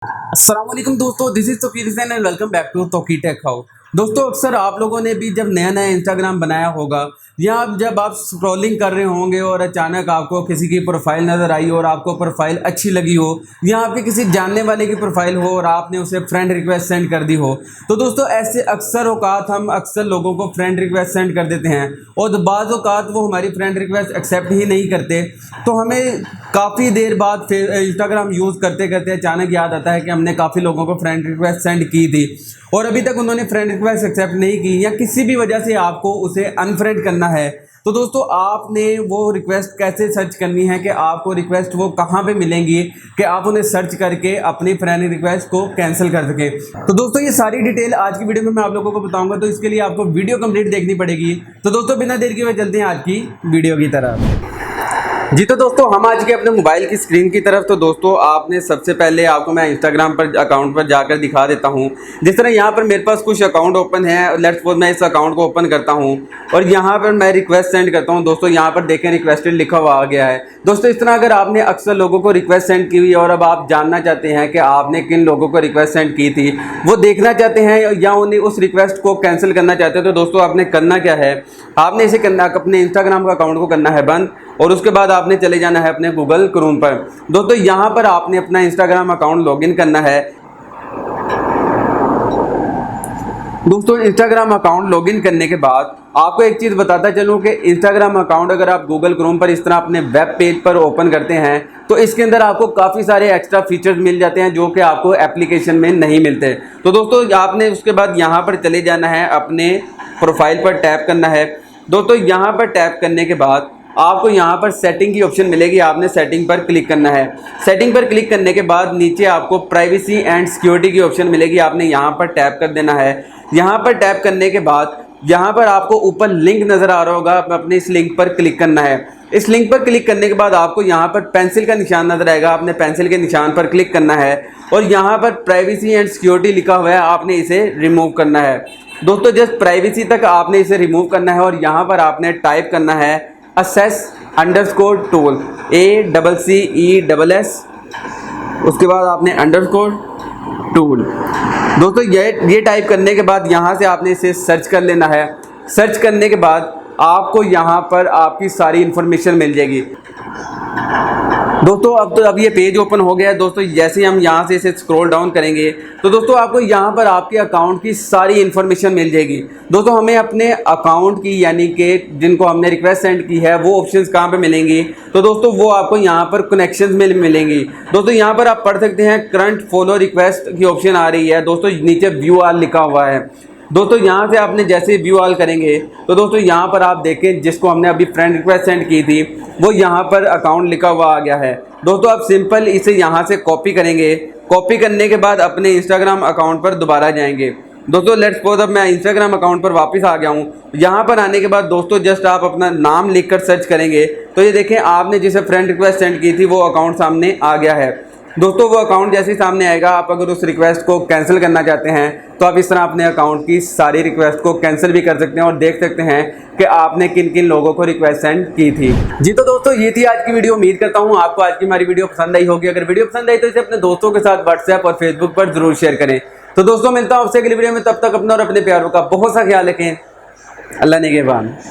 अस्सलाम वालेकुम दोस्तों, this is Tauqeer Hussain and welcome back to Tauqeer Tech House. दोस्तों, अक्सर आप लोगों ने भी जब नया नया इंस्टाग्राम बनाया होगा या जब आप स्क्रॉलिंग कर रहे होंगे और अचानक आपको किसी की प्रोफाइल नज़र आई और आपको प्रोफाइल अच्छी लगी हो या आपके किसी जानने वाले की प्रोफाइल हो और आपने उसे फ्रेंड रिक्वेस्ट सेंड कर दी हो, तो दोस्तों ऐसे अक्सर औकात हम अक्सर लोगों को फ्रेंड रिक्वेस्ट सेंड कर देते हैं और बाज़ औकात वो हमारी फ्रेंड रिक्वेस्ट एक्सेप्ट ही नहीं करते। तो हमें काफ़ी देर बाद फिर इंस्टाग्राम यूज़ करते करते अचानक याद आता है कि हमने काफ़ी लोगों को फ्रेंड रिक्वेस्ट सेंड की थी और अभी तक उन्होंने फ्रेंड रिक्वेस्ट एक्सेप्ट नहीं की या किसी भी वजह से आपको उसे अनफ्रेंड करना है। तो दोस्तों, आपने वो रिक्वेस्ट कैसे सर्च करनी है कि आपको रिक्वेस्ट वो कहाँ पे मिलेंगी कि आप उन्हें सर्च करके अपनी फ्रेंड रिक्वेस्ट को कैंसिल कर सकें। तो दोस्तों, ये सारी डिटेल आज की वीडियो में मैं आप लोगों को बताऊंगा, तो इसके लिए आपको वीडियो कंप्लीट देखनी पड़ेगी। तो दोस्तों, बिना देर के हुए चलते हैं आज की वीडियो की तरफ। जी तो दोस्तों, हम आज के अपने मोबाइल की स्क्रीन की तरफ। तो दोस्तों, आपने सबसे पहले आपको मैं इंस्टाग्राम पर अकाउंट पर जाकर दिखा देता हूं। जिस तरह यहां पर मेरे पास कुछ अकाउंट ओपन है, लेट्स सपोज मैं इस अकाउंट को ओपन करता हूं और यहां पर मैं रिक्वेस्ट सेंड करता हूं। दोस्तों, यहां पर देखें रिक्वेस्टेड लिखा हुआ आ गया है। दोस्तों, इस तरह अगर आपने अक्सर लोगों को रिक्वेस्ट सेंड की हुई और अब आप जानना चाहते हैं कि आपने किन लोगों को रिक्वेस्ट सेंड की थी, वो देखना चाहते हैं या उन्हें उस रिक्वेस्ट को कैंसिल करना चाहते हैं, तो दोस्तों आपने करना क्या है, आपने इसे करना अपने इंस्टाग्राम का अकाउंट को करना है बंद और उसके बाद आपने चले जाना है अपने गूगल क्रोम पर। दोस्तों, यहाँ पर आपने अपना इंस्टाग्राम अकाउंट लॉगिन करना है। दोस्तों, इंस्टाग्राम अकाउंट लॉगिन करने के बाद आपको एक चीज़ बताता चलूँ कि इंस्टाग्राम अकाउंट अगर आप गूगल क्रोम पर इस तरह अपने वेब पेज पर ओपन करते हैं तो इसके अंदर आपको काफ़ी सारे एक्स्ट्रा फीचर्स मिल जाते हैं जो कि आपको एप्लीकेशन में नहीं मिलते। तो दोस्तों, आपने उसके बाद यहाँ पर चले जाना है, अपने प्रोफाइल पर टैप करना है। दोस्तों, यहाँ पर टैप करने के बाद आपको यहाँ पर सेटिंग की ऑप्शन मिलेगी, आपने सेटिंग पर क्लिक करना है। सेटिंग पर क्लिक करने के बाद नीचे आपको प्राइवेसी एंड सिक्योरिटी की ऑप्शन मिलेगी, आपने यहाँ पर टैप कर देना है। यहाँ पर टैप करने के बाद यहाँ पर आपको ऊपर लिंक नज़र आ रहा होगा, अपने इस लिंक पर क्लिक करना है। इस लिंक पर क्लिक करने के बाद आपको यहाँ पर पेंसिल का निशान नज़र आएगा, आपने पेंसिल के निशान पर क्लिक करना है और यहाँ पर प्राइवेसी एंड सिक्योरिटी लिखा हुआ है, आपने इसे रिमूव करना है। दोस्तों, जस्ट प्राइवेसी तक आपने इसे रिमूव करना है और यहाँ पर आपने टाइप करना है access_tool ACCESS, उसके बाद आपने _tool। दोस्तों, ये टाइप करने के बाद यहाँ से आपने इसे सर्च कर लेना है। सर्च करने के बाद आपको यहाँ पर आपकी सारी इन्फॉर्मेशन मिल जाएगी। दोस्तों, अब ये पेज ओपन हो गया है। दोस्तों, जैसे हम यहाँ से इसे स्क्रॉल डाउन करेंगे तो दोस्तों आपको यहाँ पर आपके अकाउंट की सारी इन्फॉर्मेशन मिल जाएगी। दोस्तों, हमें अपने अकाउंट की यानी कि जिनको हमने रिक्वेस्ट सेंड की है वो ऑप्शंस कहाँ पे मिलेंगी, तो दोस्तों वो आपको यहाँ पर कनेक्शंस में मिलेंगी। दोस्तों, यहाँ पर आप पढ़ सकते हैं करंट फॉलो रिक्वेस्ट की ऑप्शन आ रही है। दोस्तों, नीचे व्यू ऑल लिखा हुआ है। दोस्तों, यहाँ से आपने जैसे व्यू ऑल करेंगे तो दोस्तों यहाँ पर आप देखें जिसको हमने अभी फ्रेंड रिक्वेस्ट सेंड की थी वो यहाँ पर अकाउंट लिखा हुआ आ गया है। दोस्तों, आप सिंपल इसे यहाँ से कॉपी करेंगे। कॉपी करने के बाद अपने इंस्टाग्राम अकाउंट पर दोबारा जाएंगे। दोस्तों, लेट्स सपोज अब मैं इंस्टाग्राम अकाउंट पर वापस आ गया हूँ। यहाँ पर आने के बाद दोस्तों जस्ट आप अपना नाम लिखकर सर्च करेंगे तो ये देखें आपने जिसे फ्रेंड रिक्वेस्ट सेंड की थी वो अकाउंट सामने आ गया है। दोस्तों, वो अकाउंट जैसे ही सामने आएगा, आप अगर उस रिक्वेस्ट को कैंसिल करना चाहते हैं तो आप इस तरह अपने अकाउंट की सारी रिक्वेस्ट को कैंसिल भी कर सकते हैं और देख सकते हैं कि आपने किन किन लोगों को रिक्वेस्ट सेंड की थी। जी तो दोस्तों, ये थी आज की वीडियो। उम्मीद करता हूँ आपको आज की हमारी वीडियो पसंद आई होगी। अगर वीडियो पसंद आई तो इसे अपने दोस्तों के साथ व्हाट्सएप और फेसबुक पर जरूर शेयर करें। तो दोस्तों, मिलता हूँ आपसे अगली वीडियो में, तब तक अपना और अपने प्यारों का बहुत सा ख्याल रखें। अल्लाह निगहबान।